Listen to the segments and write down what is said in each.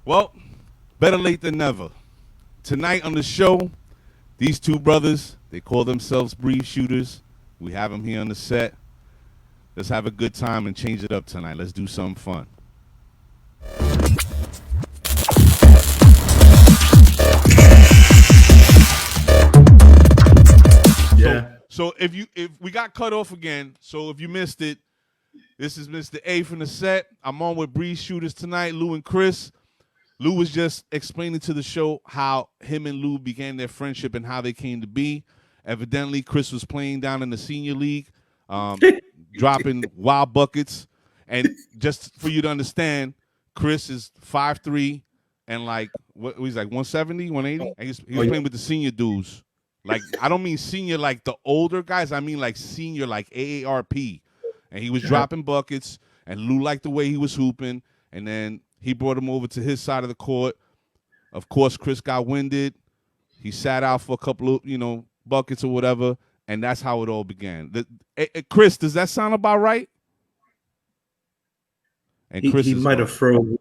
Well, better late than never. Tonight on the show, these two brothers, they call themselves Breeze Shooters. We have them here on the set. Let's have a good time and change it up tonight. Let's do something fun. Yeah. So if we got cut off again, so if you missed it, this is Mr. A from the set. I'm on with Breeze Shooters tonight, Lou and Chris. Lou was just explaining to the show how him and Lou began their friendship and how they came to be. Evidently, Chris was playing down in the senior league, dropping wild buckets. And just for you to understand, Chris is 5'3" and he's like 170, 180. And he's playing with the senior dudes. Like, I don't mean senior like the older guys. I mean like senior like AARP. And he was dropping buckets, and Lou liked the way he was hooping. And then he brought him over to his side of the court. Of course, Chris got winded. He sat out for a couple of, buckets or whatever, and that's how it all began. Chris, does that sound about right? And Chris he might have frozen.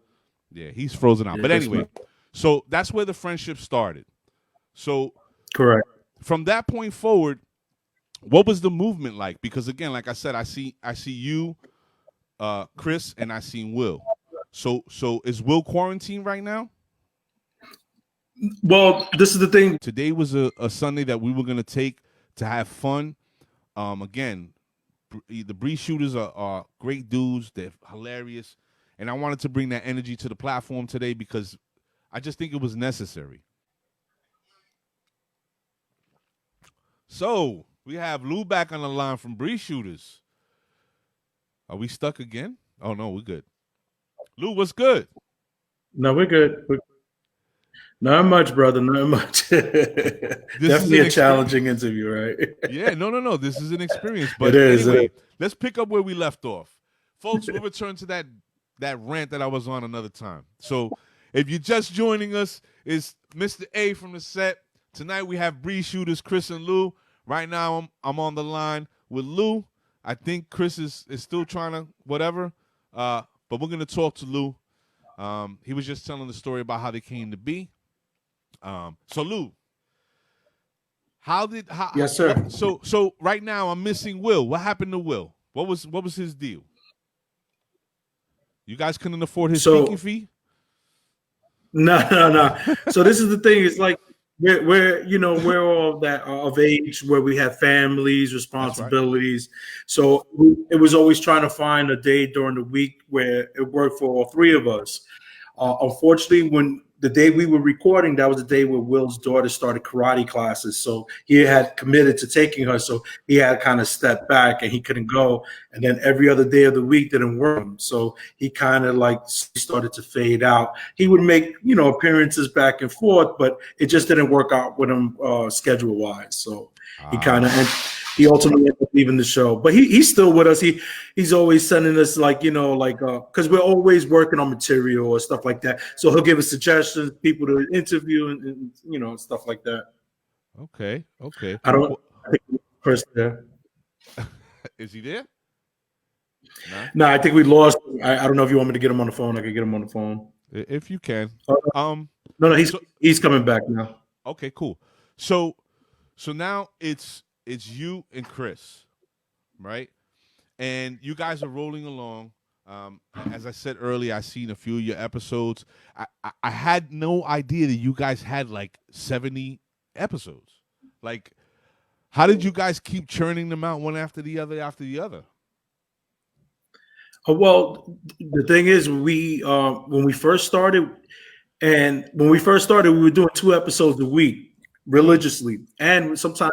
Yeah, he's frozen out. But anyway, so that's where the friendship started. So correct. From that point forward, what was the movement like? Because again, like I said, I see you, Chris, and I seen Will. So is Will quarantined right now? Well, this is the thing. Today was a Sunday that we were going to take to have fun. Again, the Breeze Shooters are great dudes. They're hilarious. And I wanted to bring that energy to the platform today because I just think it was necessary. So we have Lou back on the line from Breeze Shooters. Are we stuck again? Oh, no, we're good. Lou, what's good? No, we're good. Not much, brother. Not much. Definitely a challenging interview, right? Yeah, no. This is an experience. But it is. Anyway, let's pick up where we left off. Folks, we'll return to that rant that I was on another time. So if you're just joining us, it's Mr. A from the set. Tonight we have Breeze Shooters, Chris and Lou. Right now I'm on the line with Lou. I think Chris is still trying to whatever. But we're going to talk to Lou. He was just telling the story about how they came to be. So Lou, yes, sir. So right now I'm missing Will. What happened to Will? What was his deal? You guys couldn't afford his speaking fee? No. So this is the thing. It's like we're all that of age where we have families, responsibilities. Right. So it was always trying to find a day during the week where it worked for all three of us. Unfortunately, when the day we were recording, that was the day where Will's daughter started karate classes. So he had committed to taking her. So he had kind of stepped back and he couldn't go. And then every other day of the week didn't work. So he kind of started to fade out. He would make, appearances back and forth, but it just didn't work out with him schedule wise. So he ultimately ended up leaving the show, but he's still with us. He's always sending us because we're always working on material or stuff like that. So he'll give us suggestions, people to interview, and stuff like that. Okay. I think Chris there. Is he there? No, I think we lost. I don't know if you want me to get him on the phone. I could get him on the phone if you can. No, he's coming back now. Okay, cool. So now it's you and Chris, right? And you guys are rolling along. As I said earlier, I seen a few of your episodes. I had no idea that you guys had 70 episodes. How did you guys keep churning them out one after the other? Well, the thing is, when we first started, we were doing 2 episodes a week religiously, and sometimes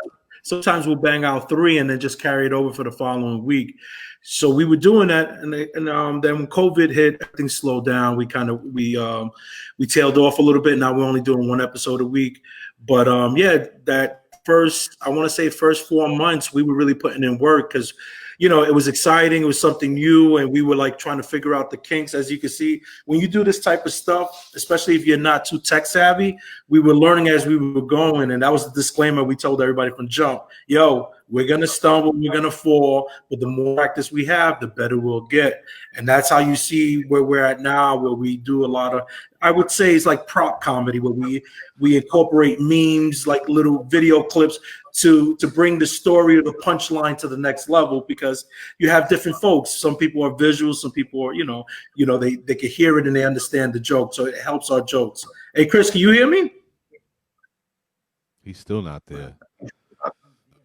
we'll bang out 3 and then just carry it over for the following week. So we were doing that, and then when COVID hit, everything slowed down. We tailed off a little bit. Now we're only doing 1 episode a week. But that first 4 months, we were really putting in work because it was exciting. It was something new, and we were trying to figure out the kinks. As you can see, when you do this type of stuff, especially if you're not too tech savvy, we were learning as we were going. And that was the disclaimer we told everybody from jump. Yo, we're going to stumble, we're going to fall, but the more practice we have, the better we'll get. And that's how you see where we're at now, where we do a lot of, I would say it's like prop comedy, where we incorporate memes, like little video clips to bring the story or the punchline to the next level, because you have different folks. Some people are visual, some people are, they can hear it and they understand the joke. So it helps our jokes. Hey, Chris, can you hear me? He's still not there.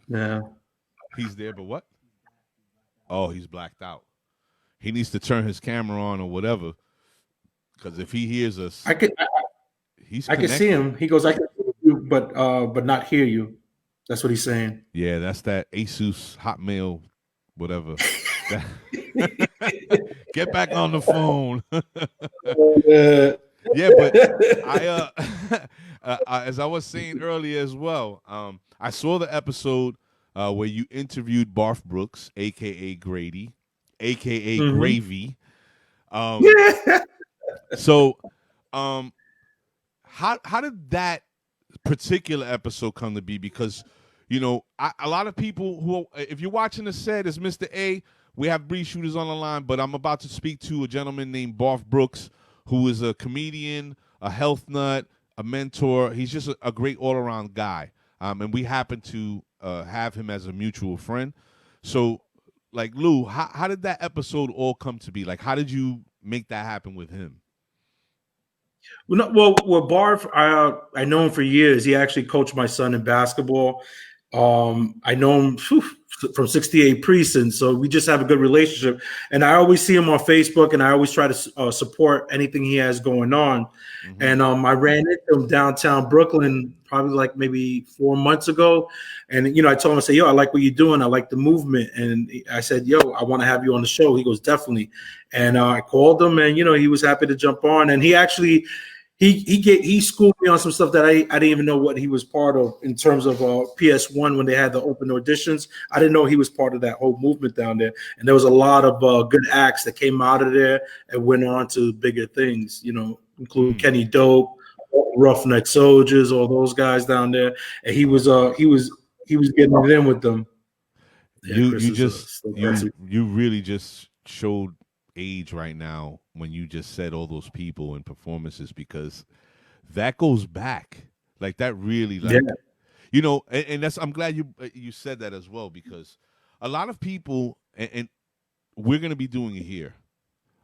Yeah. He's there, but what? Oh, he's blacked out. He needs to turn his camera on or whatever, because if he hears us, I can see him. He goes, I can see you, but not hear you. That's what he's saying. Yeah, that's that Asus Hotmail, whatever. Get back on the phone. Yeah, but as I was saying earlier as well, I saw the episode where you interviewed Barf Brooks, aka Grady, aka Gravy. So, how did that particular episode come to be? Because a lot of people who, if you're watching the set, is Mr. A. We have Bree Shooters on the line, but I'm about to speak to a gentleman named Barf Brooks, who is a comedian, a health nut, a mentor. He's just a great all-around guy. And we happen to have him as a mutual friend. So, like, Lou, how did that episode all come to be? Like, how did you make that happen with him? Well, Barf, I know him for years. He actually coached my son in basketball. I know him from 68 Precinct, so we just have a good relationship. And I always see him on Facebook, and I always try to support anything he has going on. Mm-hmm. And I ran into him downtown Brooklyn probably like maybe 4 months ago. And, I told him, I said, yo, I like what you're doing. I like the movement. And I said, yo, I want to have you on the show. He goes, definitely. And I called him, and, he was happy to jump on. And he actually – he schooled me on some stuff that I didn't even know what he was part of in terms of PS1 when they had the open auditions. I didn't know he was part of that whole movement down there. And there was a lot of good acts that came out of there and went on to bigger things, including Kenny Dope, Roughneck Soldiers, all those guys down there. And he was getting it in with them. Yeah, you really just showed age right now when you just said all those people and performances, because that goes back, like that really, like, and that's, I'm glad you said that as well, because a lot of people, and we're going to be doing it here,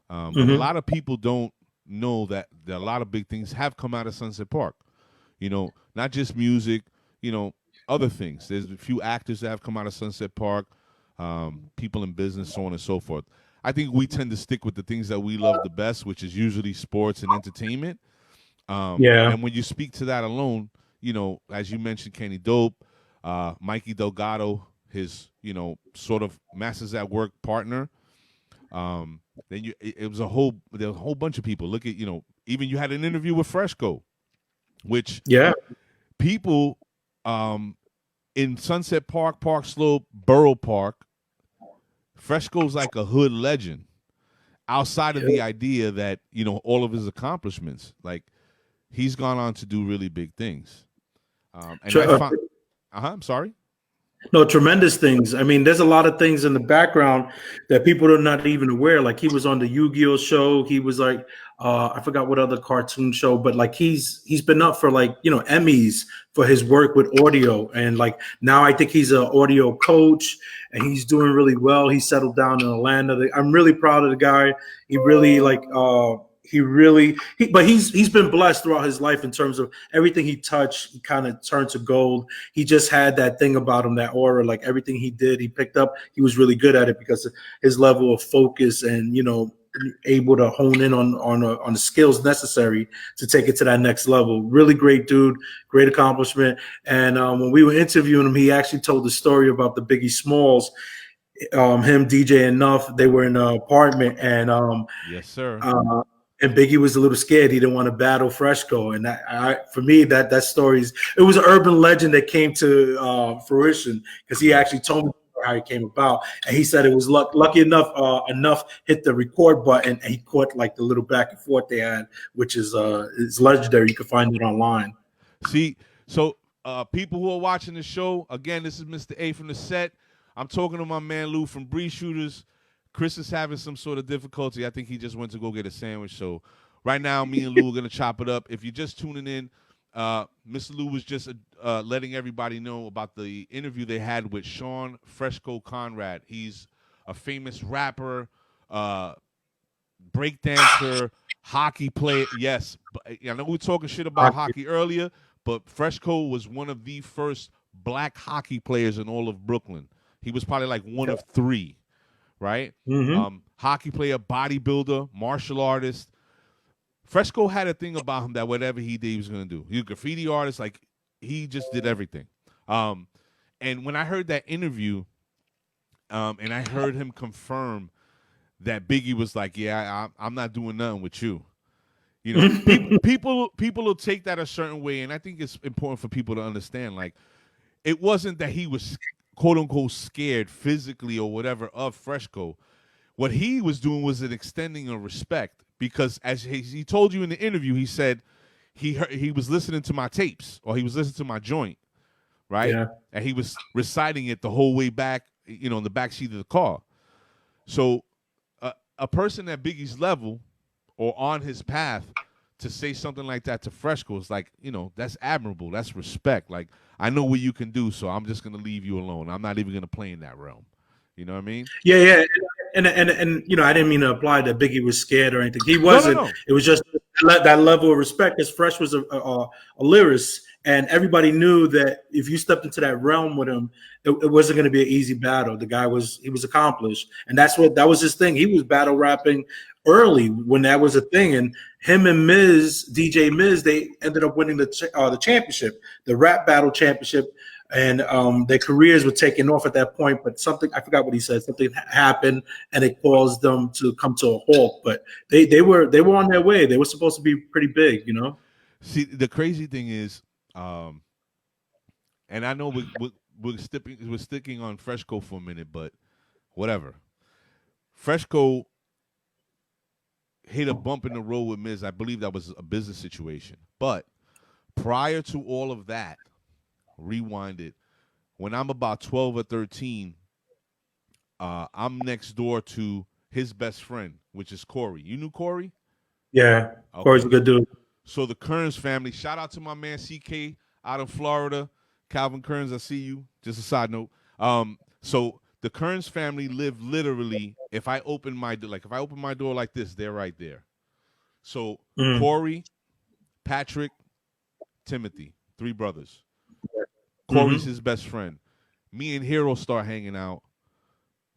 but a lot of people don't know that a lot of big things have come out of Sunset Park, not just music, other things. There's a few actors that have come out of Sunset Park, people in business, so on and so forth. I think we tend to stick with the things that we love the best, which is usually sports and entertainment. And when you speak to that alone, as you mentioned, Kenny Dope, Mikey Delgado, his, sort of Masters at Work partner. Then there was a whole bunch of people. Look at, even you had an interview with Fresco, which people in Sunset Park, Park Slope, Borough Park, Fresco's like a hood legend outside of the idea that, all of his accomplishments, like he's gone on to do really big things. I'm sorry. No, tremendous things. I mean, there's a lot of things in the background that people are not even aware. Like he was on the Yu-Gi-Oh show. He was like, I forgot what other cartoon show, but like he's been up for like, Emmys for his work with audio. And like now I think he's an audio coach and he's doing really well. He settled down in Atlanta. I'm really proud of the guy. He really but he's been blessed throughout his life in terms of everything he touched, he kind of turned to gold. He just had that thing about him, that aura, like everything he did, he picked up, he was really good at it because of his level of focus and, able to hone in on the skills necessary to take it to that next level. Really great dude, great accomplishment. And when we were interviewing him, he actually told the story about the Biggie Smalls, him, DJ Enough, they were in an apartment and yes, sir. And Biggie was a little scared. He didn't want to battle Fresco. And for me, that story it was an urban legend that came to fruition because he actually told me how he came about. And he said it was lucky enough, hit the record button and he caught like the little back and forth they had, which is legendary. You can find it online. See, so people who are watching the show, again, this is Mr. A from the set. I'm talking to my man Lou from Bree Shooters. Chris is having some sort of difficulty. I think he just went to go get a sandwich. So right now, me and Lou are going to chop it up. If you're just tuning in, Mr. Lou was just letting everybody know about the interview they had with Sean Fresco Conrad. He's a famous rapper, breakdancer, hockey player. Yes, I know we were talking shit about hockey earlier, but Fresco was one of the first black hockey players in all of Brooklyn. He was probably like one of three, right? Mm-hmm. Hockey player, bodybuilder, martial artist. Fresco had a thing about him that whatever he did, he was going to do. He was a graffiti artist. Like, he just did everything. And when I heard that interview, and I heard him confirm that Biggie was like, yeah, I'm not doing nothing with you. You know, people will take that a certain way, and I think it's important for people to understand. Like, it wasn't that he was quote unquote scared physically or whatever of Fresco. What he was doing was an extending of respect, because as he told you in the interview, he said he was listening to my tapes, or he was listening to my joint, right? Yeah. And he was reciting it the whole way back, you know, in the back seat of the car. So a person at Biggie's level or on his path to say something like that to Fresco is like, you know, that's admirable. That's respect. Like, I know what you can do, so I'm just going to leave you alone. I'm not even going to play in that realm. You know what I mean? Yeah. And you know, I didn't mean to imply that Biggie was scared or anything. He wasn't. No. It was just that level of respect, because Fresh was a lyricist, and everybody knew that if you stepped into that realm with him, it wasn't going to be an easy battle. The guy was accomplished, and that was his thing. He was battle rapping early when that was a thing, and him and DJ Miz, they ended up winning the championship, the rap battle championship. And their careers were taking off at that point, but something, I forgot what he said, something happened and it caused them to come to a halt. But they were on their way. They were supposed to be pretty big, you know. See, the crazy thing is, and I know we're sticking on Fresco for a minute, but whatever. Fresco hit a bump in the road with Miz. I believe that was a business situation. But prior to all of that, rewind it. When I'm about 12 or 13, I'm next door to his best friend, which is Corey. You knew Corey? Yeah, okay. Corey's a good dude. So the Kearns family, shout out to my man CK out of Florida. Calvin Kearns, I see you. Just a side note. So the Kearns family live literally, if I open my door like this, they're right there. So Corey, Patrick, Timothy, three brothers. Corey's his best friend. Me and Hero start hanging out.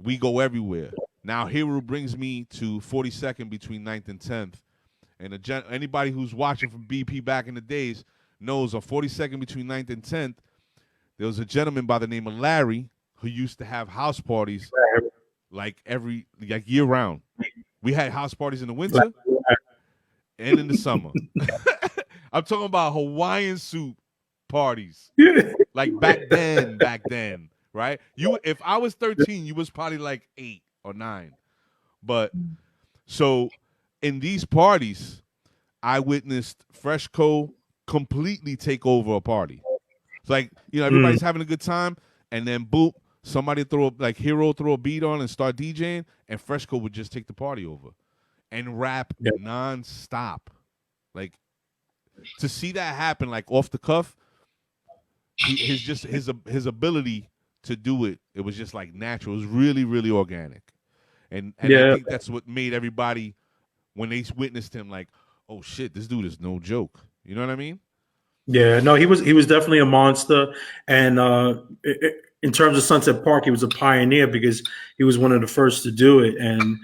We go everywhere. Now Hero brings me to 42nd between 9th and 10th. And anybody who's watching from BP back in the days knows on 42nd between 9th and 10th, there was a gentleman by the name of Larry who used to have house parties like year round. We had house parties in the winter and in the summer. I'm talking about Hawaiian soup parties. Like back then, right? If I was 13, you was probably like 8 or 9. But so in these parties, I witnessed Fresco completely take over a party. It's like, you know, everybody's having a good time, and then boop, somebody Hero throw a beat on and start DJing, and Fresco would just take the party over and rap nonstop. Like, to see that happen, like off the cuff, his ability to do it was just like natural. It was really, really organic, and I think that's what made everybody, when they witnessed him, like, oh shit, this dude is no joke. You know what I mean? Yeah, no, he was definitely a monster, and in terms of Sunset Park, he was a pioneer because he was one of the first to do it, and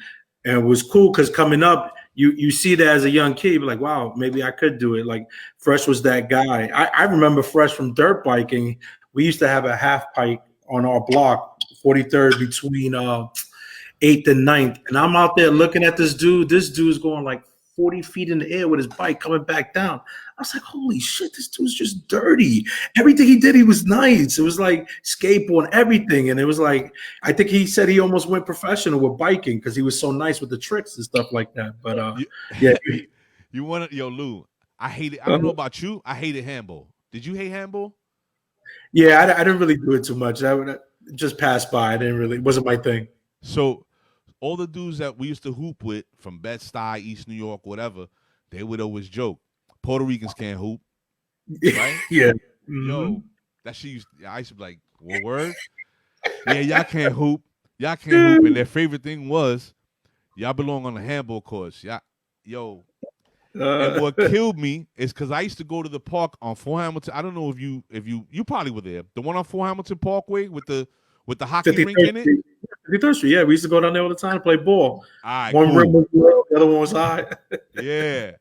it was cool because coming up, you see that as a young kid, you're like, wow, maybe I could do it. Like Fresh was that guy. I remember Fresh from dirt biking. We used to have a half pipe on our block, 43rd between 8th and 9th, and I'm out there looking at this dude. This dude's going like 40 feet in the air with his bike coming back down. I was like, holy shit, this dude's just dirty. Everything he did, he was nice. It was like skateboarding, everything. And it was like, I think he said he almost went professional with biking because he was so nice with the tricks and stuff like that. But you want to, Lou, I hate it. I don't know about you. I hated handball. Did you hate handball? Yeah, I didn't really do it too much. I would just pass by. I didn't really. It wasn't my thing. So all the dudes that we used to hoop with from Bed-Stuy, East New York, whatever, they would always joke, Puerto Ricans can't hoop, right? Yeah. Yo, that shit I used to be like, well, word? Yeah, y'all can't hoop. Y'all can't hoop. And their favorite thing was, y'all belong on the handball courts. Yo. And what killed me is because I used to go to the park on Fort Hamilton. I don't know if you probably were there. The one on Fort Hamilton Parkway with the hockey rink in it. 53rd Street. Yeah, we used to go down there all the time to play ball. All right, One cool. rim was low, the other one was high. Yeah.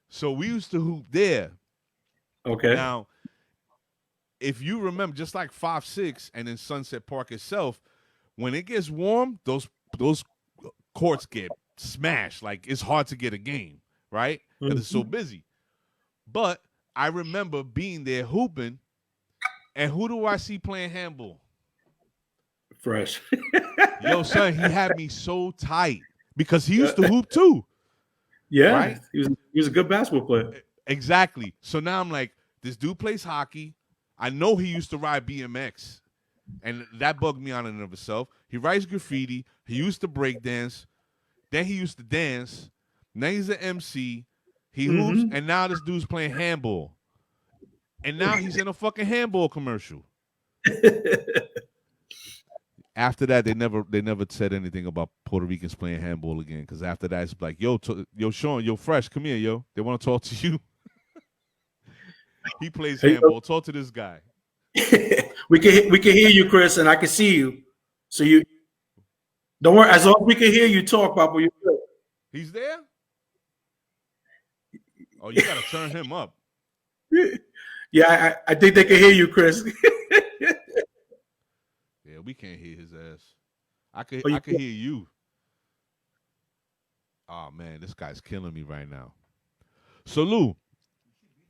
So we used to hoop there. Okay. Now, if you remember, just like 5-6 and in Sunset Park itself, when it gets warm, those courts get smashed. Like it's hard to get a game, right? Because it's so busy. But I remember being there hooping, and who do I see playing handball? Fresh. Yo, son, he had me so tight because he used to hoop too. Yeah, right? He was a good basketball player. Exactly. So now I'm like, this dude plays hockey. I know he used to ride BMX, and that bugged me out in and of itself. He writes graffiti. He used to break dance. Then he used to dance. Now he's an MC. He hoops, and now this dude's playing handball. And now he's in a fucking handball commercial. After that, they never said anything about Puerto Ricans playing handball again. Because after that, it's like, yo, Sean, yo, Fresh, come here, yo. They want to talk to you. He plays handball. Talk to this guy. we can hear you, Chris, and I can see you. So you don't worry. As long as we can hear you talk, Papa, you're good. He's there? Oh, you gotta turn him up. Yeah, I think they can hear you, Chris. Yeah, we can't hear his ass. I can hear you. Oh man, this guy's killing me right now. So Lou.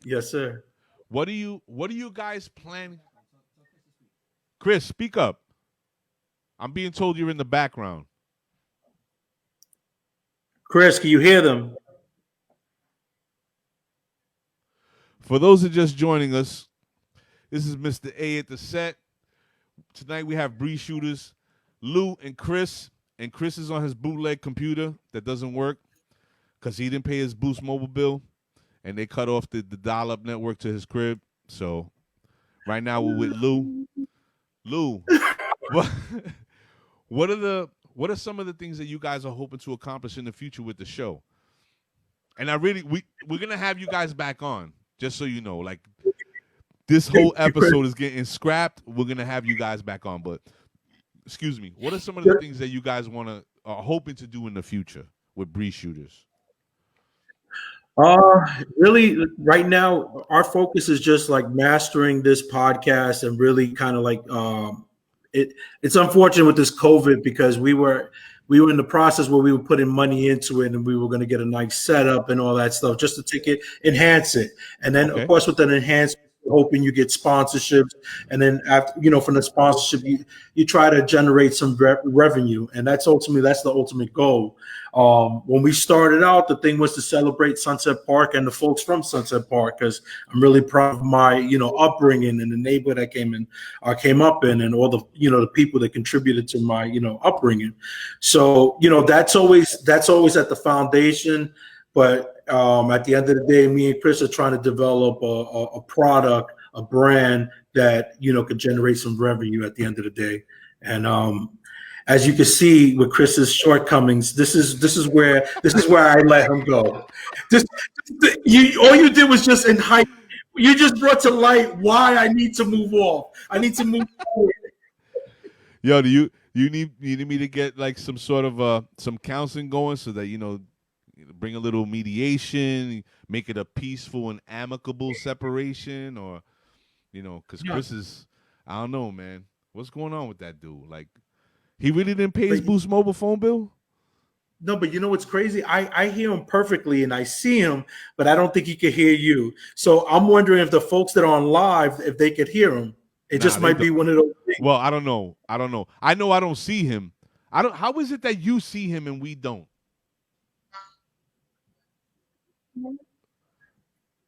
Yes, sir. What do you guys plan? Chris, speak up. I'm being told you're in the background. Chris, can you hear them? For those that are just joining us, this is Mr. A at the set. Tonight we have Bree Shooters, Lou and Chris. And Chris is on his bootleg computer that doesn't work because he didn't pay his Boost mobile bill. And they cut off the dial-up network to his crib. So right now we're with Lou. Lou, what are some of the things that you guys are hoping to accomplish in the future with the show? And we're gonna have you guys back on, just so you know. Like this whole episode is getting scrapped. We're gonna have you guys back on. But excuse me, what are some of the things that you guys are hoping to do in the future with Bree Shooters? Really, right now, our focus is just like mastering this podcast and really kind of like it's unfortunate with this COVID because we were in the process where we were putting money into it and we were going to get a nice setup and all that stuff just to take it, enhance it. And then of course with that enhancement, hoping you get sponsorships, and then after from the sponsorship you try to generate some revenue, and that's the ultimate goal. When we started out, the thing was to celebrate Sunset Park and the folks from Sunset Park, because I'm really proud of my upbringing and the neighborhood I came up in, and all the the people that contributed to my upbringing. So that's always at the foundation. But at the end of the day, me and Chris are trying to develop a product, a brand that could generate some revenue at the end of the day. And as you can see with Chris's shortcomings, this is where I let him go. All you did was just you just brought to light why I need to move off. I need to move forward. Yo, do you need me to get like some sort of some counseling going so that bring a little mediation, make it a peaceful and amicable separation, or because Chris is, I don't know, man, what's going on with that dude? Like, he really didn't pay his Boost mobile phone bill? No, but you know what's crazy? I hear him perfectly and I see him, but I don't think he could hear you. So I'm wondering if the folks that are on live, if they could hear him. It just might be one of those things. Well, I don't know. I know I don't see him. How is it that you see him and we don't?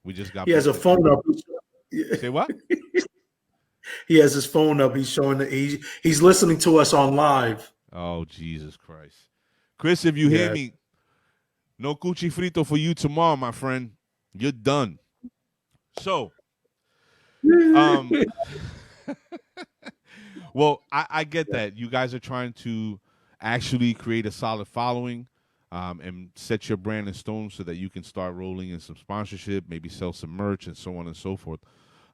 He has a phone up. Say what? he has his phone up. He's showing that he's listening to us on live. Oh, Jesus Christ. Chris, if you hear me, no cuchi frito for you tomorrow, my friend. You're done. So, well, I get that. You guys are trying to actually create a solid following and set your brand in stone so that you can start rolling in some sponsorship, maybe sell some merch and so on and so forth.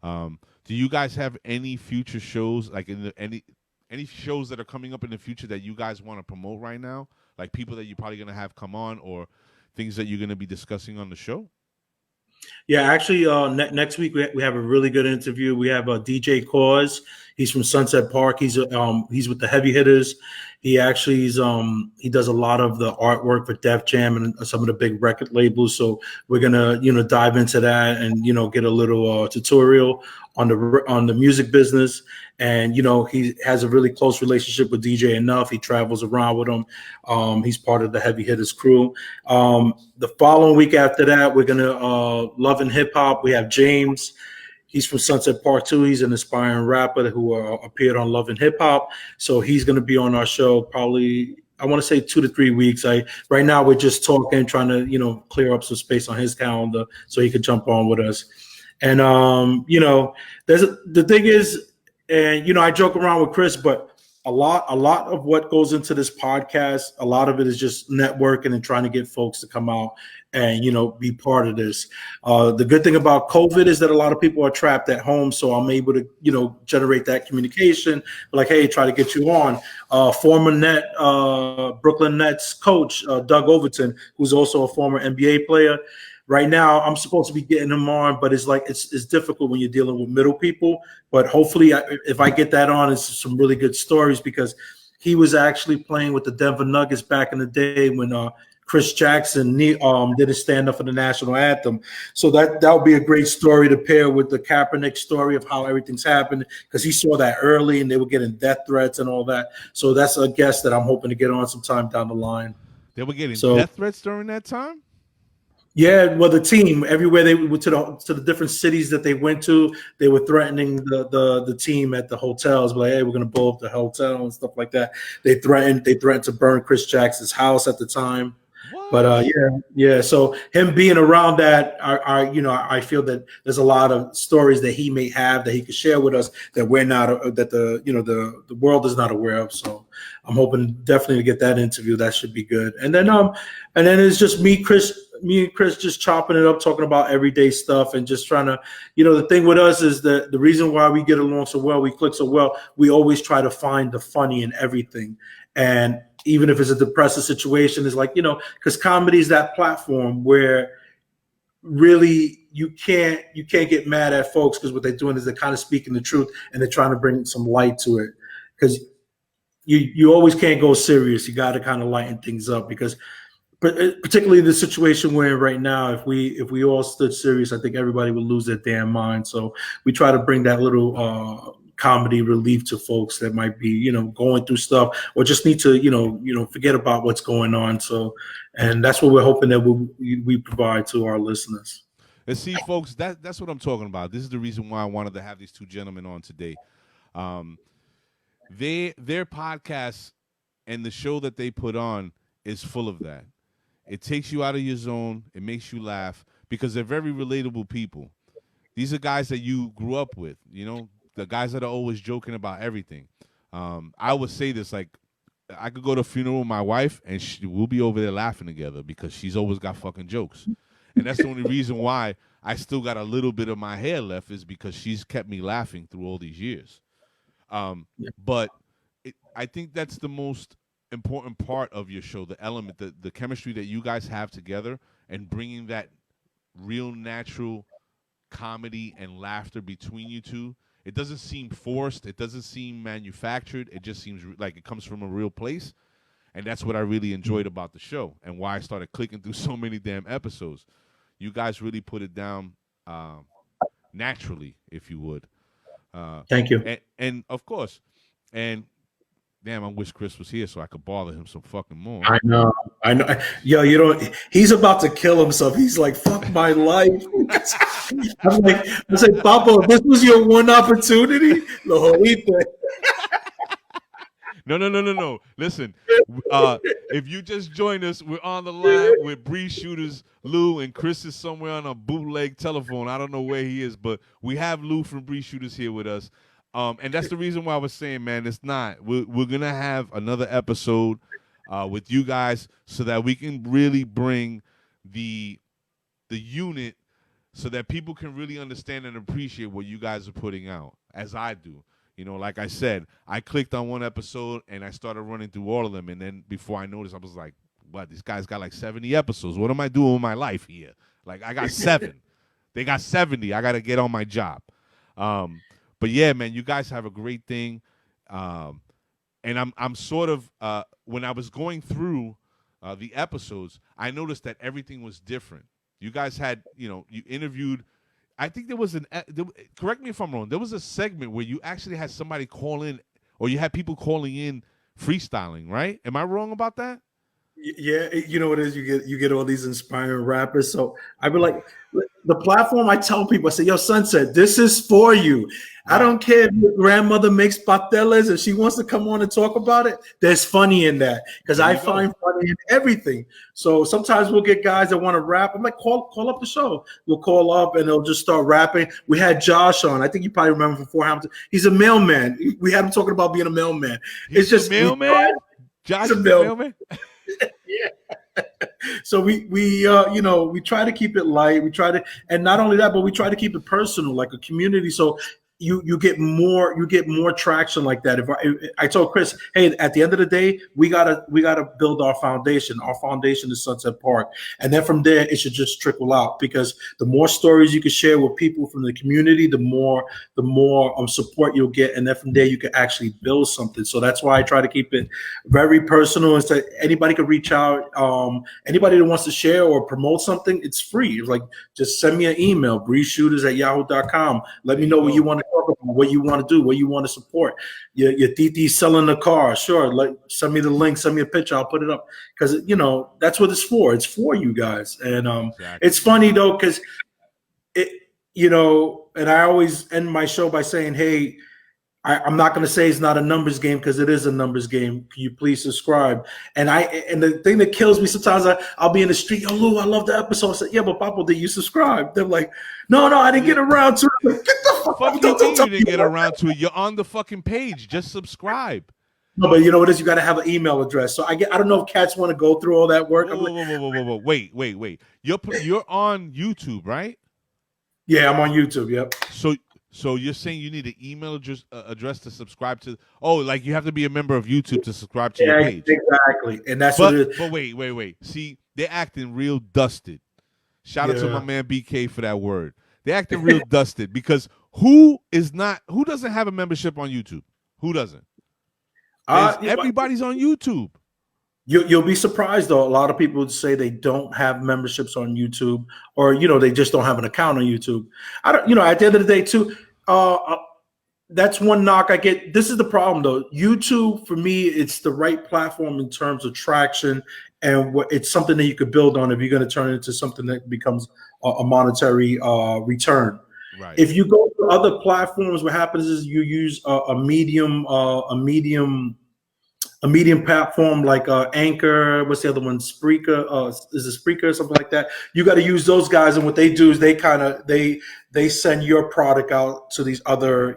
Do you guys have any future shows, like any shows that are coming up in the future that you guys want to promote right now? Like people that you're probably going to have come on or things that you're going to be discussing on the show? Yeah, actually, next week we have a really good interview. We have DJ Cause. He's from Sunset Park. He's with the Heavy Hitters. He actually he does a lot of the artwork for Def Jam and some of the big record labels. So we're gonna dive into that and get a little tutorial on the music business. And he has a really close relationship with DJ Enough. He travels around with him. He's part of the Heavy Hitters crew. The following week after that, we're gonna Love and Hip Hop. We have James. He's from Sunset Park too. He's an aspiring rapper who appeared on Love and Hip Hop. So he's going to be on our show probably, I want to say 2 to 3 weeks. Right now we're just talking, trying to, clear up some space on his calendar so he could jump on with us. And, the thing is, and, I joke around with Chris, but a lot of what goes into this podcast, a lot of it is just networking and trying to get folks to come out and, be part of this. The good thing about COVID is that a lot of people are trapped at home. So I'm able to, generate that communication. Like, hey, try to get you on. Former Brooklyn Nets coach, Doug Overton, who's also a former NBA player. Right now, I'm supposed to be getting him on, but it's difficult when you're dealing with middle people. But hopefully, if I get that on, it's some really good stories because he was actually playing with the Denver Nuggets back in the day when Chris Jackson did a stand-up for the national anthem. So that would be a great story to pair with the Kaepernick story of how everything's happened because he saw that early and they were getting death threats and all that. So that's a guest that I'm hoping to get on sometime down the line. They were getting death threats during that time? Yeah, well, the team everywhere they went to the different cities that they went to, they were threatening the team at the hotels, like, hey, we're gonna blow up the hotel and stuff like that. They threatened to burn Chris Jackson's house at the time. What? But yeah. So him being around that, I feel that there's a lot of stories that he may have that he could share with us that we're not, that the world is not aware of. So I'm hoping definitely to get that interview. That should be good. And then it's just me and Chris just chopping it up, talking about everyday stuff and just trying to, the thing with us is that the reason why we get along so well, we click so well, we always try to find the funny in everything. And even if it's a depressive situation, it's like, because comedy is that platform where really you can't get mad at folks because what they're doing is they're kind of speaking the truth and they're trying to bring some light to it. Because you always can't go serious. You got to kind of lighten things up because particularly in the situation we're in right now, if we all stood serious, I think everybody would lose their damn mind. So we try to bring that little comedy relief to folks that might be, going through stuff or just need to, forget about what's going on. So, and that's what we're hoping that we provide to our listeners. And see, folks, that's what I'm talking about. This is the reason why I wanted to have these two gentlemen on today. Their podcast and the show that they put on is full of that. It takes you out of your zone. It makes you laugh because they're very relatable people. These are guys that you grew up with, the guys that are always joking about everything. I would say this, like, I could go to a funeral with my wife and we'll be over there laughing together because she's always got fucking jokes. And that's the only reason why I still got a little bit of my hair left is because she's kept me laughing through all these years. But I think that's the most important part of your show, the element, the chemistry that you guys have together and bringing that real natural comedy and laughter between you two. It doesn't seem forced. It doesn't seem manufactured. It just seems like it comes from a real place. And that's what I really enjoyed about the show and why I started clicking through so many damn episodes. You guys really put it down naturally, if you would. Thank you. And of course, and damn, I wish Chris was here so I could bother him some fucking more. I know. Yo, he's about to kill himself. He's like, fuck my life. I said, Papa, this was your one opportunity. Lo jodiste. No. Listen, if you just joined us, we're on the line with Bree Shooters, Lou, and Chris is somewhere on a bootleg telephone. I don't know where he is, but we have Lou from Bree Shooters here with us. And that's the reason why I was saying, man, it's not. We're going to have another episode with you guys so that we can really bring the unit so that people can really understand and appreciate what you guys are putting out, as I do. You know, like I said, I clicked on one episode and I started running through all of them. And then before I noticed, I was like, what? This guy's got like 70 episodes. What am I doing with my life here? Like, I got 7. They got 70. I got to get on my job. But yeah, man, you guys have a great thing. And I'm sort of, when I was going through the episodes, I noticed that everything was different. You guys had, you interviewed. I think there was correct me if I'm wrong, there was a segment where you actually had somebody call in, or you had people calling in freestyling, right? Am I wrong about that? Yeah, you know what it is. You get all these inspiring rappers. So I'd be like, the platform. I tell people, I say, "Yo, Sunset, this is for you. I don't care if your grandmother makes pateles and she wants to come on and talk about it. There's funny in that because I find funny in everything. So sometimes we'll get guys that want to rap. I'm like, call up the show. We'll call up and they'll just start rapping. We had Josh on. I think you probably remember from Fort Hamilton. He's a mailman. We had him talking about being a mailman. It's just a mailman. Josh is a mailman. Yeah. So we try to keep it light. We try to, and not only that, but we try to keep it personal, like a community. So you get more traction like that. If I told Chris, hey, at the end of the day, we gotta build our foundation. Our foundation is Sunset Park, and then from there it should just trickle out. Because the more stories you can share with people from the community, the more support you'll get, and then from there you can actually build something. So that's why I try to keep it very personal. And so anybody can reach out. Anybody that wants to share or promote something, it's free. It's like, just send me an email, breeshooters@yahoo.com. Let me know what you want to talk about, what you want to do, what you want to support. Your titi selling a car, sure. Like, send me the link, send me a picture, I'll put it up. Because that's what it's for. It's for you guys. And exactly. It's funny though, because and I always end my show by saying, hey, I'm not going to say it's not a numbers game, because it is a numbers game. Can you please subscribe? And the thing that kills me sometimes, I'll be in the street, yo, Lou, I love the episode. I say, yeah, but Papa, did you subscribe? They're like, no, I didn't get around to it. Like, get the fuck out. You didn't get around to it. You're on the fucking page. Just subscribe. No, but you know what it is? You got to have an email address. So I don't know if cats want to go through all that work. Whoa. Wait. You're on YouTube, right? Yeah, I'm on YouTube. Yep. So you're saying you need an email address to subscribe to? Oh, like you have to be a member of YouTube to subscribe to your page. Exactly, and that's what it is. But wait. See, they're acting real dusted. Shout out to my man BK for that word. They're acting real dusted, because who doesn't have a membership on YouTube? Who doesn't? Everybody's on YouTube. You'll be surprised though. A lot of people would say they don't have memberships on YouTube, or they just don't have an account on YouTube. At the end of the day too, that's one knock I get. This is the problem though. YouTube, for me, it's the right platform in terms of traction, and it's something that you could build on if you're going to turn it into something that becomes a monetary return. Right. If you go to other platforms, what happens is you use a medium platform like Anchor. What's the other one? Spreaker. Is it Spreaker or something like that? You got to use those guys, and what they do is they send your product out to these other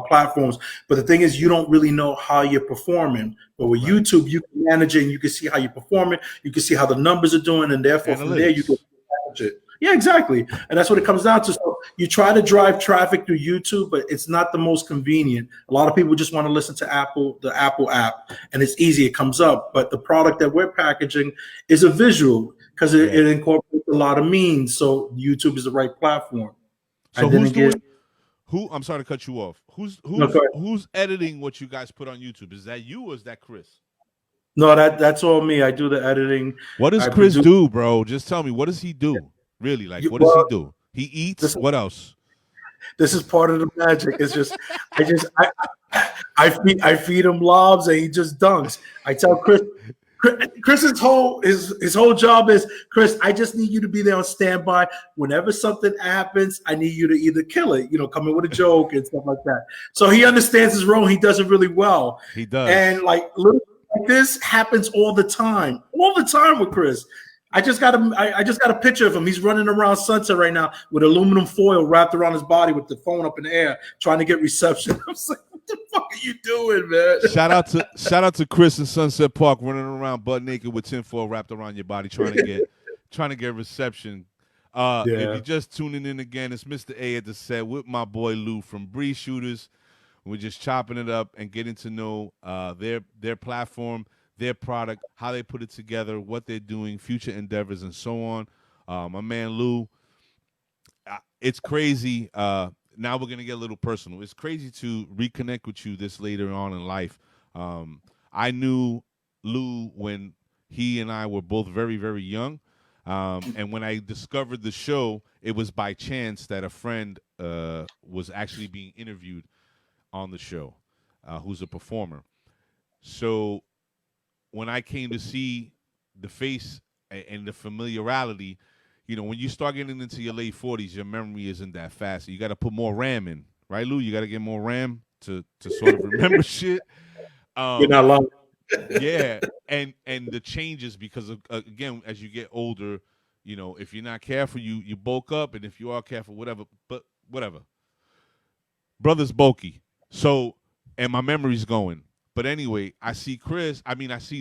platforms. But the thing is, you don't really know how you're performing. But with YouTube, you can manage it, and you can see how you're performing. You can see how the numbers are doing, and therefore from there you can manage it. Yeah, exactly. And that's what it comes down to. So you try to drive traffic through YouTube, but it's not the most convenient. A lot of people just want to listen to the Apple app, and it's easy. It comes up. But the product that we're packaging is a visual, because it incorporates a lot of means. So YouTube is the right platform. So I'm sorry to cut you off. Who's editing what you guys put on YouTube? Is that you, or is that Chris? No, that's all me. I do the editing. What does Chris do, bro? Just tell me. What does he do? Really? Like, what does he do? He eats. What else? This is part of the magic. It's just, I feed him lobs, and he just dunks. I tell Chris, Chris's whole job is, Chris, I just need you to be there on standby. Whenever something happens, I need you to either kill it, come in with a joke and stuff like that. So he understands his role. He does it really well. He does. And like this happens all the time with Chris. I just got a picture of him. He's running around Sunset right now with aluminum foil wrapped around his body with the phone up in the air, trying to get reception. I'm like, what the fuck are you doing, man? Shout out to Chris in Sunset Park running around butt naked with tinfoil wrapped around your body, trying to get reception. If you're just tuning in again, it's Mr. A at the set with my boy Lou from Bree Shooters. We're just chopping it up and getting to know their platform, their product, how they put it together, what they're doing, future endeavors, and so on. My man Lou, it's crazy. Now we're going to get a little personal. It's crazy to reconnect with you this later on in life. I knew Lou when he and I were both very, very young. And when I discovered the show, it was by chance that a friend was actually being interviewed on the show, who's a performer. So when I came to see the face and the familiarity, when you start getting into your late 40s, your memory isn't that fast. You got to put more RAM in, right, Lou? You got to get more RAM to sort of remember shit. You're not lying. Yeah, and the changes because of, again, as you get older, if you're not careful, you bulk up, and if you are careful, whatever. But whatever, brother's bulky. So, and my memory's going. But anyway, I see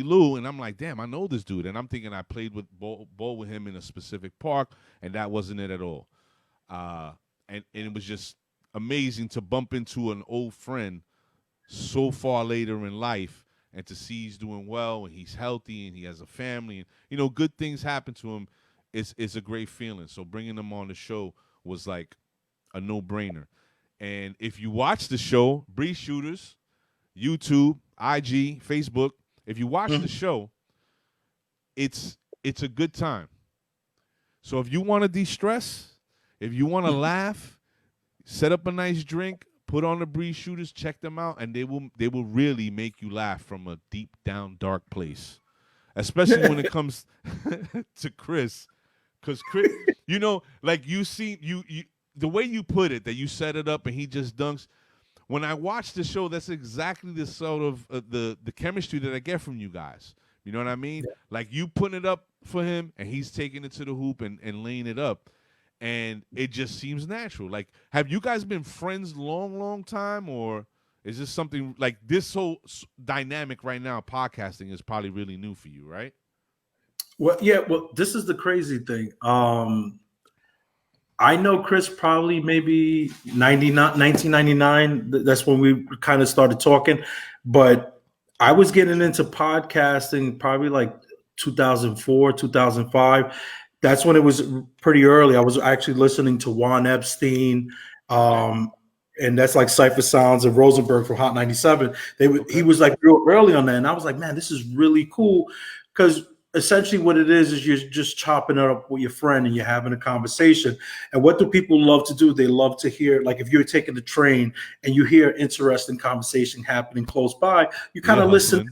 Lou, and I'm like, damn, I know this dude. And I'm thinking I played with ball with him in a specific park, and that wasn't it at all. And it was just amazing to bump into an old friend so far later in life and to see he's doing well and he's healthy and he has a family. And, good things happen to him. It's a great feeling. So bringing him on the show was like a no-brainer. And if you watch the show, Bree Shooters, YouTube, IG, Facebook, if you watch the show, it's a good time. So if you want to de-stress, if you want to laugh, set up a nice drink, put on the Bree Shooters, check them out, and they will really make you laugh from a deep down dark place. Especially when it comes to Chris. Because Chris, like you see you the way you put it, that you set it up and he just dunks. When I watch the show, that's exactly the sort of the chemistry that I get from you guys. You know what I mean? Yeah. Like you putting it up for him, and he's taking it to the hoop and laying it up, and it just seems natural. Like, have you guys been friends long time, or is this something like this whole dynamic right now? Podcasting is probably really new for you, right? Well, yeah. Well, this is the crazy thing. I know Chris probably maybe 1999. That's when we kind of started talking. But I was getting into podcasting probably like 2004, 2005. That's when it was pretty early. I was actually listening to Juan Epstein, and that's like Cypher Sounds and Rosenberg from Hot 97. He was like real early on that. And I was like, man, this is really cool. Because essentially what it is you're just chopping it up with your friend and you're having a conversation. And what do people love to do? They love to hear, like if you're taking the train and you hear interesting conversation happening close by, you kind of listen.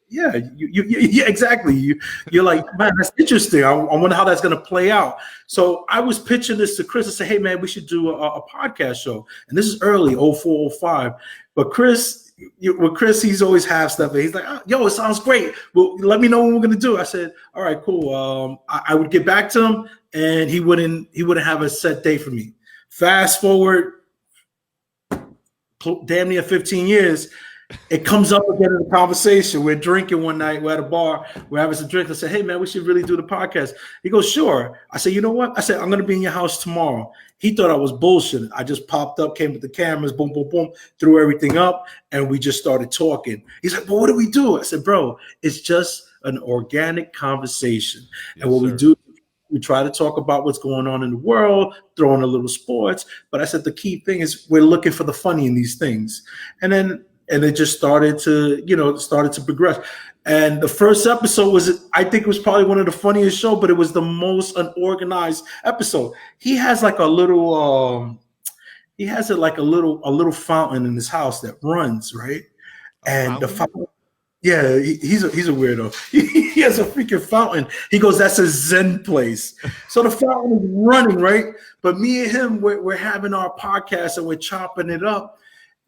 Yeah, yeah, exactly. You're like, man, that's interesting. I wonder how that's going to play out. So I was pitching this to Chris and said, hey, man, we should do a podcast show. And this is early, 04, 05. But with Chris, he's always half stuff. He's like, oh, yo, it sounds great. Well, let me know what we're going to do. I said, all right, cool. I would get back to him, and he wouldn't have a set date for me. Fast forward damn near 15 years. It comes up again in the conversation. We're drinking one night. We're at a bar. We're having some drinks. I said, hey, man, we should really do the podcast. He goes, sure. I said, you know what? I said, I'm going to be in your house tomorrow. He thought I was bullshitting. I just popped up, came with the cameras, boom, boom, boom, threw everything up, and we just started talking. He's like, well, what do we do? I said, bro, it's just an organic conversation. Yes, and what we do, we try to talk about what's going on in the world, throw in a little sports. But I said the key thing is we're looking for the funny in these things. And it just started to progress. And the first episode I think it was probably one of the funniest shows, but it was the most unorganized episode. He has like a little, a little fountain in his house that runs, right? And the fountain, Yeah, he's a weirdo. He has a freaking fountain. He goes, that's a Zen place. So the fountain is running, right? But me and him, we're having our podcast and we're chopping it up.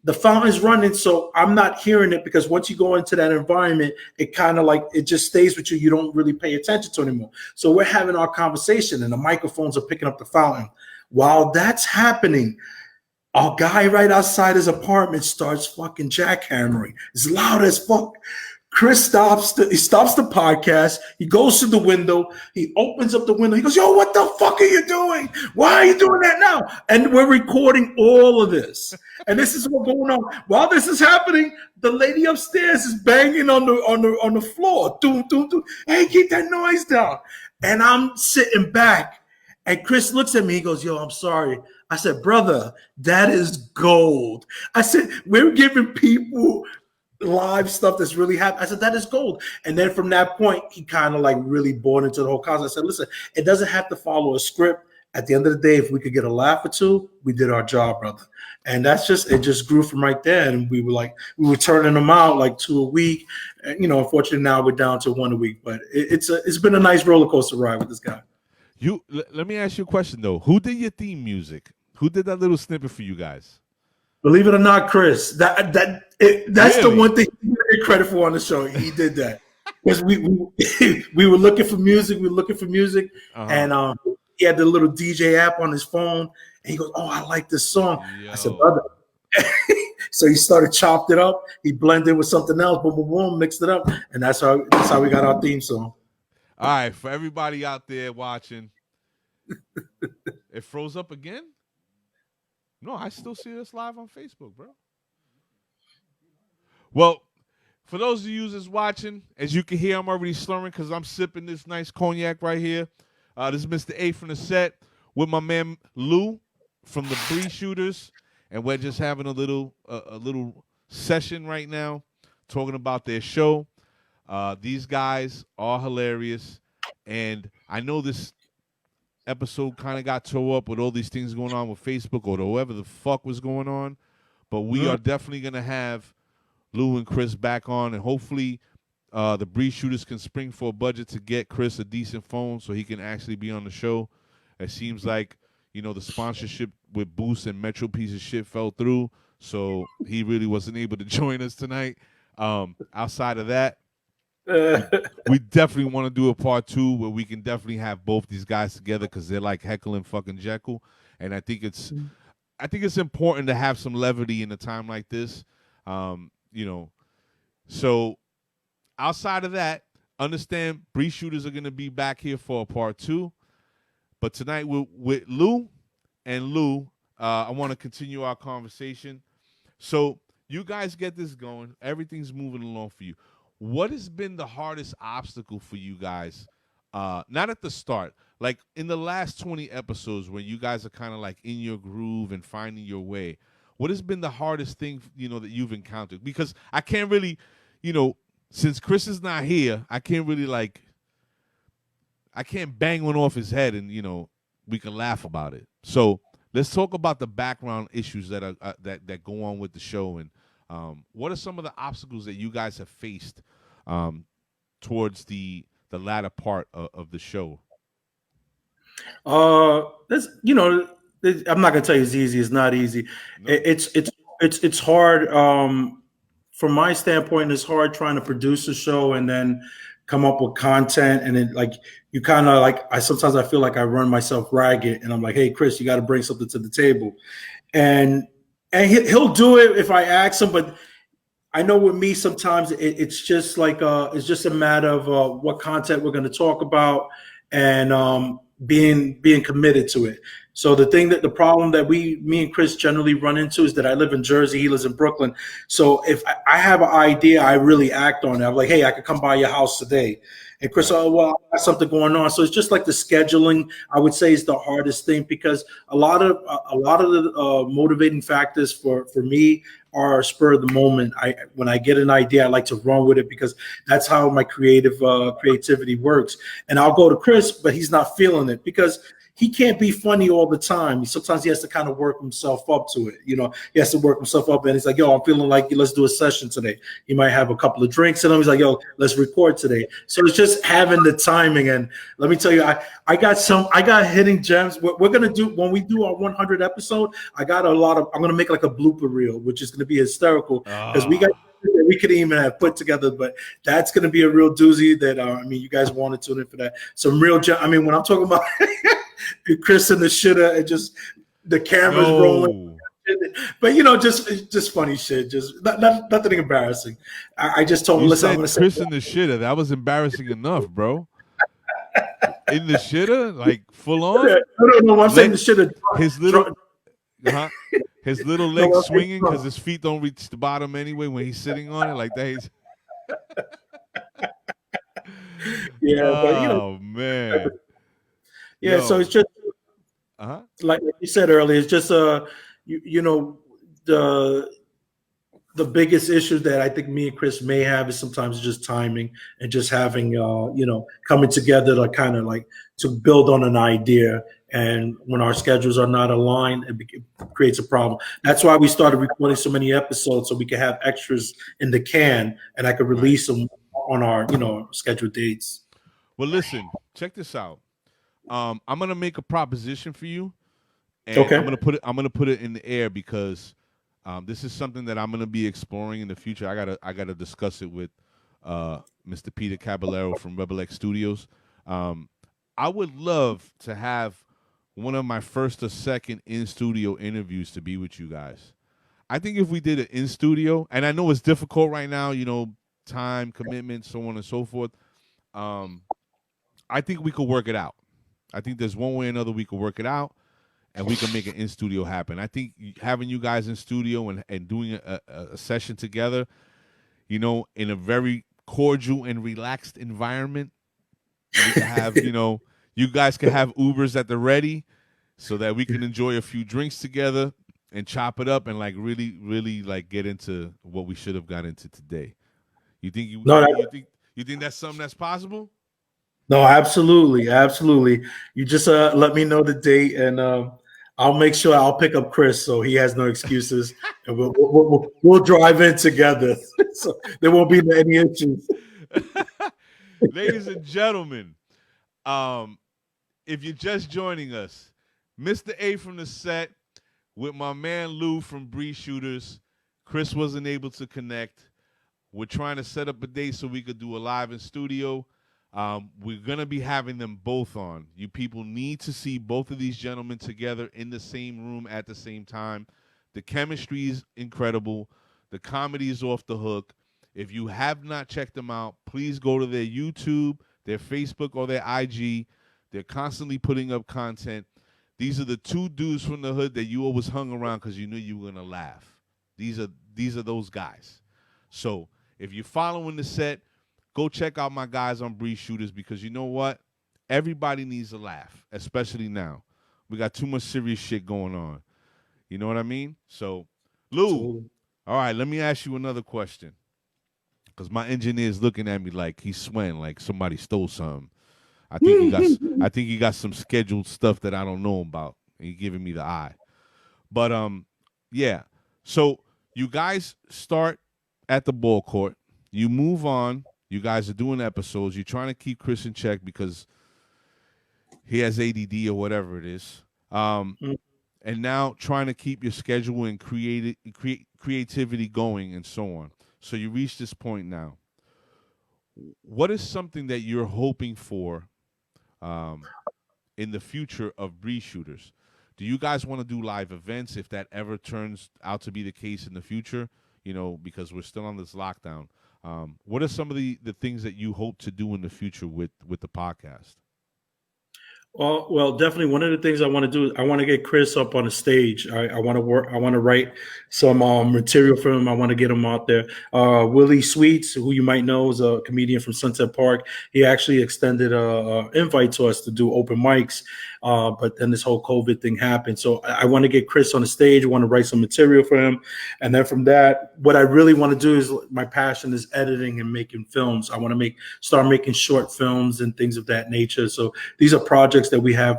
The fountain is running, so I'm not hearing it because once you go into that environment, it kind of like it just stays with you. You don't really pay attention to it anymore. So we're having our conversation and the microphones are picking up the fountain. While that's happening, our guy right outside his apartment starts fucking jackhammering. It's loud as fuck. Chris stops the podcast. He goes to the window. He opens up the window. He goes, yo, what the fuck are you doing? Why are you doing that now? And we're recording all of this. And this is what's going on. While this is happening, the lady upstairs is banging on the floor. Doom, doom, doom. Hey, keep that noise down. And I'm sitting back. And Chris looks at me. He goes, yo, I'm sorry. I said, brother, that is gold. I said, we're giving people live stuff that's really happening. I said, that is gold. And then from that point, he kind of like really bought into the whole concept. I said, listen, it doesn't have to follow a script. At the end of the day, if we could get a laugh or two, we did our job, brother. And it just grew from right there. And we were turning them out like 2 a week. And, unfortunately now we're down to 1 a week, but it's been a nice roller coaster ride with this guy. Let me ask you a question though. Who did your theme music? Who did that little snippet for you guys? Believe it or not, Chris, that's really? The one thing he get credit for on the show. He did that because we were looking for music. And he had the little DJ app on his phone, and he goes, "Oh, I like this song." Yo. I said, "Brother." So he started chopped it up. He blended with something else, boom, boom, boom, mixed it up, and that's how we got our theme song. All right, for everybody out there watching, it froze up again. No, I still see this live on Facebook, bro. Well, for those of you that's watching, as you can hear, I'm already slurring because I'm sipping this nice cognac right here. This is Mr. A from the set with my man Lou from the Bree Shooters, and we're just having a little session right now, talking about their show. These guys are hilarious, and I know this episode kind of got tore up with all these things going on with Facebook or whoever the fuck was going on, but we are definitely going to have Lou and Chris back on, and hopefully the Bree Shooters can spring for a budget to get Chris a decent phone so he can actually be on the show. It seems like, the sponsorship with Boost and Metro piece of shit fell through, so he really wasn't able to join us tonight. Outside of that, we definitely want to do a part 2 where we can definitely have both these guys together because they're like Heckle and fucking Jekyll, and I think it's important to have some levity in a time like this. So outside of that, understand Bree Shooters are going to be back here for a part 2, but tonight with Lou and Lou, I want to continue our conversation. So you guys get this going. Everything's moving along for you. What has been the hardest obstacle for you guys? Not at the start, like in the last 20 episodes when you guys are kind of like in your groove and finding your way. What has been the hardest thing, that you've encountered? Because I can't really, since Chris is not here, I can't really I can't bang one off his head and, we can laugh about it. So let's talk about the background issues that are that go on with the show, and what are some of the obstacles that you guys have faced towards the latter part of the show? I'm not gonna tell you it's easy. It's not easy. No. It's hard. From my standpoint, it's hard trying to produce a show and then come up with content, and then you kind of sometimes I feel like I run myself ragged, and I'm like, hey, Chris, you got to bring something to the table, and he'll do it if I ask him. But I know with me, sometimes it's just it's just a matter of what content we're going to talk about, and being committed to it. So the problem that me and Chris generally run into is that I live in Jersey, he lives in Brooklyn. So if I have an idea, I really act on it. I'm like, hey, I could come by your house today. And Chris, oh, well, I got something going on. So it's just like the scheduling, I would say, is the hardest thing, because a lot of the motivating factors for me are spur of the moment. When I get an idea, I like to run with it, because that's how my creativity works. And I'll go to Chris, but he's not feeling it, because he can't be funny all the time. Sometimes he has to kind of work himself up to it. You know, he has to work himself up, and he's like, yo, I'm feeling like let's do a session today. He might have a couple of drinks in him. He's like, yo, let's record today. So it's just having the timing. And let me tell you, I got hitting gems. We're gonna do when we do our 100 episode. I'm gonna make like a blooper reel, which is gonna be hysterical because we could even have put together, but that's going to be a real doozy that, I mean, you guys want to tune in for that. Some real, I mean, when I'm talking about Chris and the shitter and just the cameras rolling, but you know, just funny shit, just nothing embarrassing. I just told him, listen, I'm going to say Chris and the shitter. That was embarrassing enough, bro. In the shitter, like full on. No, I'm saying the shitter. His little legs swinging because his feet don't reach the bottom anyway when he's sitting on it like that. He's but, you know, man. Yeah, so it's just like you said earlier, it's just you know, the biggest issue that I think me and Chris may have is sometimes just timing and just having you know, coming together to kind of like to build on an idea. And when our schedules are not aligned, it creates a problem. That's why we started recording so many episodes so we could have extras in the can and I could release them on our, you know, scheduled dates. Well, listen, check this out. I'm gonna make a proposition for you, and I'm gonna put it in the air because this is something that I'm gonna be exploring in the future. I gotta discuss it with Mr. Peter Caballero from Rebel X Studios. I would love to have one of my first or second in-studio interviews to be with you guys. I think if we did it in studio, and I know it's difficult right now, you know, time, commitment, so on and so forth, I think we could work it out. I think there's one way or another we could work it out, and we can make an in-studio happen. I think having you guys in studio and doing a session together, you know, in a very cordial and relaxed environment, we can have, you know, you guys can have Ubers at the ready so that we can enjoy a few drinks together and chop it up and like really, really like get into what we should have got into today. You think you think that's something that's possible? No, absolutely. You just let me know the date and I'll make sure I'll pick up Chris so he has no excuses and we'll drive in together. So there won't be any issues. Ladies and gentlemen, if you're just joining us, Mr. A from the set with my man Lou from Bree Shooters. Chris wasn't able to connect. We're trying to set up a date so we could do a live in studio. We're going to be having them both on. You people need to see both of these gentlemen together in the same room at the same time. The chemistry is incredible. The comedy is off the hook. If you have not checked them out, please go to their YouTube, their Facebook, or their IG. They're constantly putting up content. These are the two dudes from the hood that you always hung around because you knew you were going to laugh. These are those guys. So if you're following the set, go check out my guys on Bree Shooters because you know what? Everybody needs a laugh, especially now. We got too much serious shit going on. You know what I mean? So, Lou, all right, let me ask you another question because my engineer's looking at me like he's sweating like somebody stole something. I think he got some scheduled stuff that I don't know about. And he's giving me the eye. But yeah. So you guys start at the ball court. You move on. You guys are doing episodes. You're trying to keep Chris in check because he has ADD or whatever it is. And now trying to keep your schedule and creativity going and so on. So you reach this point now. What is something that you're hoping for in the future of Bree Shooters? Do you guys want to do live events if that ever turns out to be the case in the future? You know, because we're still on this lockdown. What are some of the things that you hope to do in the future with the podcast? Well, definitely one of the things I want to do is I want to get Chris up on the stage. I want to work. I want to write some material for him. I want to get him out there. Willie Sweets, who you might know is a comedian from Sunset Park, he actually extended an invite to us to do open mics. But then this whole COVID thing happened. So I want to get Chris on the stage. I want to write some material for him. And then from that, what I really want to do is my passion is editing and making films. I want to start making short films and things of that nature. So these are projects that we have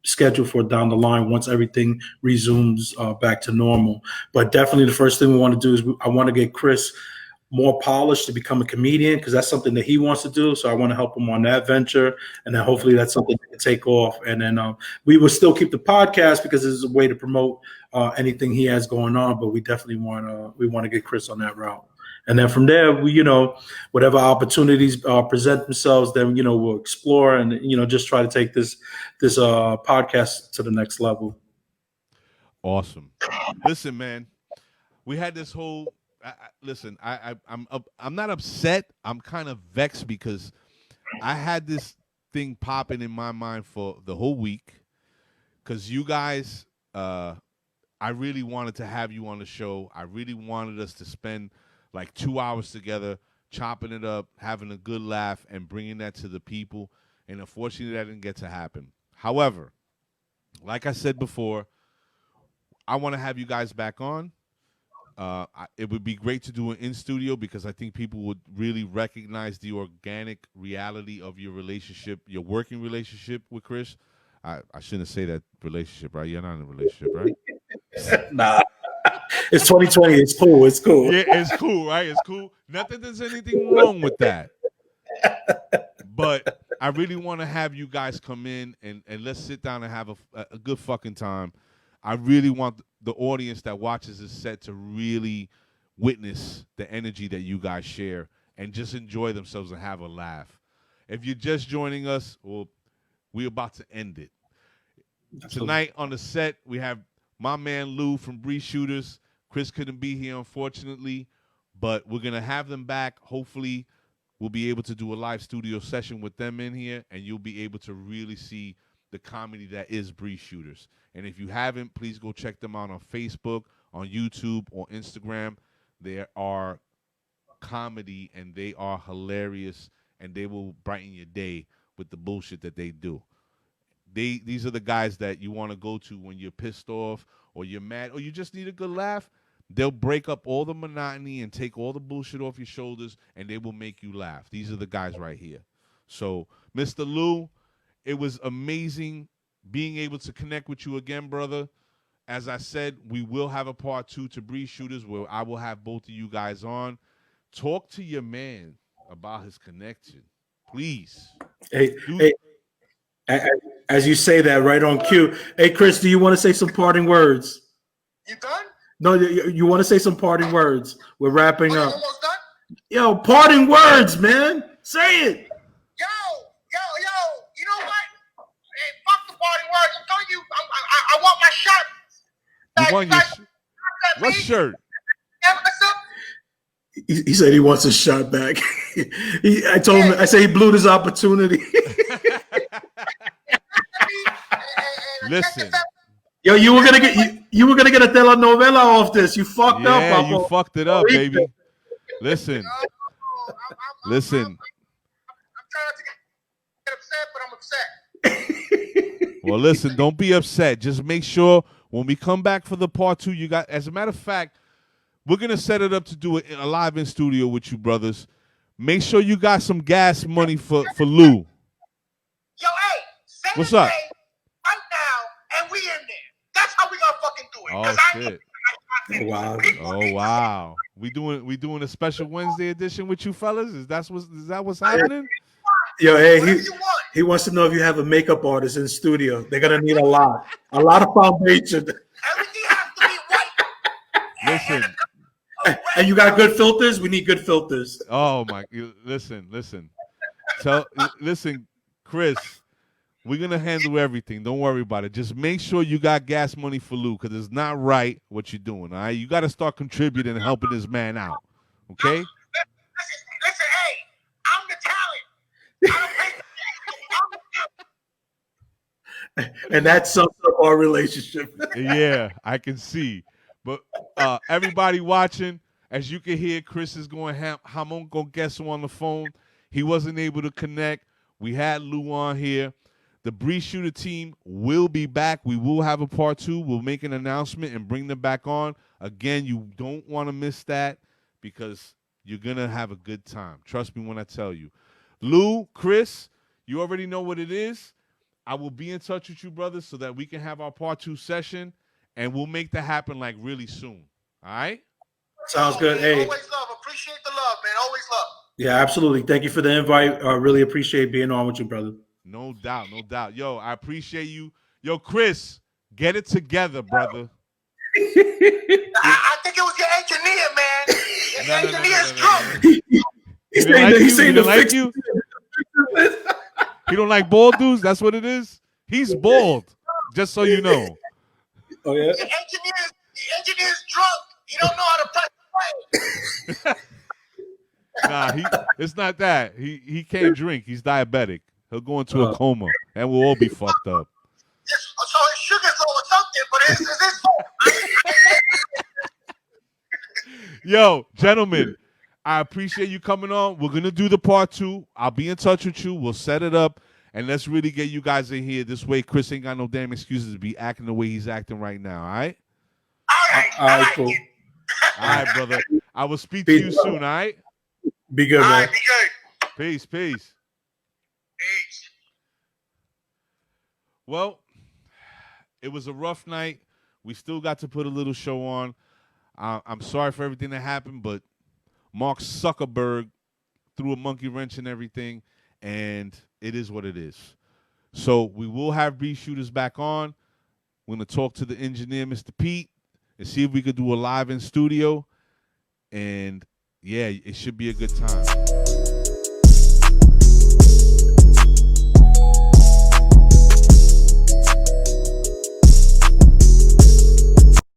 schedule for down the line once everything resumes back to normal. But definitely the first thing we want to do is I want to get Chris more polished to become a comedian, because that's something that he wants to do. So I want to help him on that venture, and then hopefully that's something that can take off. And then we will still keep the podcast because this is a way to promote anything he has going on. But we definitely want to get Chris on that route. And then from there, we, whatever opportunities present themselves, then, we'll explore and, just try to take this podcast to the next level. Awesome. Listen, man, we had this whole, I'm not upset. I'm kind of vexed because I had this thing popping in my mind for the whole week, because you guys, I really wanted to have you on the show. I really wanted us to spend like 2 hours together, chopping it up, having a good laugh, and bringing that to the people. And unfortunately, that didn't get to happen. However, like I said before, I want to have you guys back on. It would be great to do an in-studio, because I think people would really recognize the organic reality of your relationship, your working relationship with Chris. I shouldn't say that relationship, right? You're not in a relationship, right? Nah. It's 2020. It's cool. It's cool. Yeah, it's cool, right? It's cool. Nothing, there's anything wrong with that. But I really want to have you guys come in and let's sit down and have a good fucking time. I really want the audience that watches this set to really witness the energy that you guys share and just enjoy themselves and have a laugh. If you're just joining us, well, we're about to end it. Absolutely. Tonight on the set, we have my man Lou from Bree Shooters. Chris couldn't be here, unfortunately, but we're going to have them back. Hopefully, we'll be able to do a live studio session with them in here, and you'll be able to really see the comedy that is Bree Shooters. And if you haven't, please go check them out on Facebook, on YouTube, or Instagram. They are comedy, and they are hilarious, and they will brighten your day with the bullshit that they do. These are the guys that you want to go to when you're pissed off or you're mad or you just need a good laugh. They'll break up all the monotony and take all the bullshit off your shoulders, and they will make you laugh. These are the guys right here. So, Mr. Lou, it was amazing being able to connect with you again, brother. As I said, we will have a part 2 to Bree Shooters where I will have both of you guys on. Talk to your man about his connection, please. Hey, as you say that, right on cue. Hey, Chris, do you want to say some parting words? You done? No, you want to say some parting words? We're wrapping up. Almost done? Yo, parting words, man. Say it. Yo. You know what? Hey, fuck the parting words. I'm telling you, I want my shirt. You want your what shirt? He said he wants his shot back. I told him. I said he blew his opportunity. Listen. Yo, you were gonna get a telenovela off this. You fucked up, Papa. You fucked it up, baby. Listen. Listen. I'm trying not to get upset, but I'm upset. Well, listen, don't be upset. Just make sure when we come back for the part 2, you got. As a matter of fact, we're gonna set it up to do it a live in studio with you, brothers. Make sure you got some gas money for Lou. Yo, hey, what's up? Right now, and we in there. That's how we gonna fucking do it. Oh shit! Wow! Oh wow! We doing a special Wednesday edition with you fellas? Is that what's happening? Yo, hey, he wants to know if you have a makeup artist in studio. They're gonna need a lot of foundation. Everything has to be white. Listen. And you got good filters? We need good filters. Oh my! Listen. Listen, Chris. We're gonna handle everything. Don't worry about it. Just make sure you got gas money for Lou, because it's not right what you're doing. All right, you got to start contributing and helping this man out. Okay? Listen, hey, I'm the talent. I don't pay. And that sums up our relationship. Yeah, I can see. But everybody watching, as you can hear, Chris is going Hamon gonna guess him on the phone. He wasn't able to connect. We had Lou on here. The Bree Shooter team will be back. We will have a part 2. We'll make an announcement and bring them back on. Again, you don't want to miss that, because you're going to have a good time. Trust me when I tell you. Lou, Chris, you already know what it is. I will be in touch with you, brother, so that we can have our part 2 session, and we'll make that happen like really soon. All right? Sounds good. Man, Hey, always love. Appreciate the love, man. Always love. yeah, absolutely. Thank you for the invite. I really appreciate being on with you, brother. No doubt, no doubt. Yo, I appreciate you. Yo, Chris, get it together, brother. I think it was your engineer, man. Your engineer's drunk. He's He don't like you? He saying don't the like fix. you? He don't like bald dudes? That's what it is? He's bald, just so you know. Oh yeah. The engineer's drunk. He don't know how to press play. Nah, it's not that. He can't drink. He's diabetic. He'll go into a coma, and we'll all be fucked up. So his sugar's low or something, but it's his fault. Yo, gentlemen, I appreciate you coming on. We're going to do the part 2. I'll be in touch with you. We'll set it up, and let's really get you guys in here. This way, Chris ain't got no damn excuses to be acting the way he's acting right now, all right? All right, cool. All right, brother. I will speak to you soon, all right? Be good, All man. right, be good. Peace. Peace. Well, it was a rough night. We still got to put a little show on. I'm sorry for everything that happened, but Mark Zuckerberg threw a monkey wrench in everything, and it is what it is. So we will have Bree Shooters back on. We're going to talk to the engineer, Mr. Pete, and see if we could do a live in studio. And, yeah, it should be a good time.